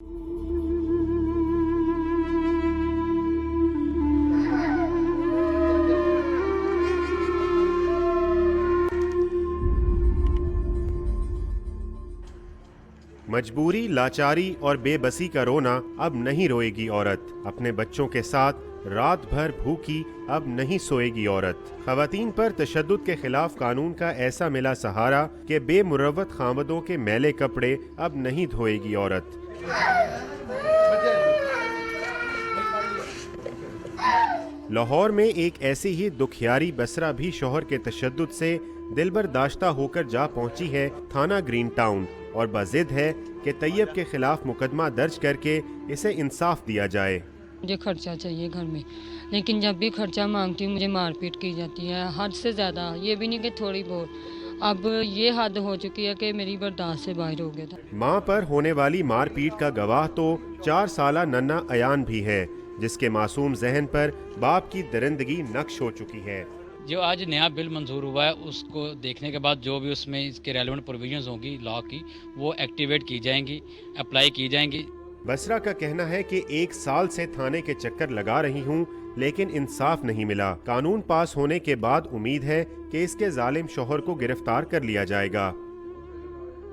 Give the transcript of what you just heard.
मजबूरी, लाचारी और बेबसी का रोना अब नहीं रोएगी औरत। अपने बच्चों के साथ रात भर भूखी अब नहीं सोएगी औरत। खवातीन पर तशद्दुद के खिलाफ कानून का ऐसा मिला सहारा कि बेमुरव्वत खामदों के मैले कपड़े अब नहीं धोएगी औरत। लाहौर में एक ऐसी ही दुखियारी बसरा भी शौहर के तशद्दुद से दिलबरदाश्ता होकर जा पहुंची है थाना ग्रीन टाउन और बाजिद है कि तैयब के खिलाफ मुकदमा दर्ज करके इसे इंसाफ दिया जाए। मुझे खर्चा चाहिए घर में, लेकिन जब भी खर्चा मांगती हूँ मुझे मारपीट की जाती है, हद से ज़्यादा। ये भी नहीं कि थोड़ी बहुत, अब ये हद हो चुकी है कि मेरी बर्दाश्त से बाहर हो गया था। माँ पर होने वाली मारपीट का गवाह तो 4 साला नन्ना अयान भी है, जिसके मासूम जहन पर बाप की दरिंदगी नक्श हो चुकी है। जो आज नया बिल मंजूर हुआ है उसको देखने के बाद जो भी उसमें इसके रेलेवेंट प्रोविजंस होंगी लॉ की, वो एक्टिवेट की जाएंगी, अप्लाई की जाएंगी। बसरा का कहना है कि 1 साल से थाने के चक्कर लगा रही हूँ, लेकिन इंसाफ नहीं मिला। कानून पास होने के बाद उम्मीद है कि इसके जालिम शौहर को गिरफ्तार कर लिया जाएगा।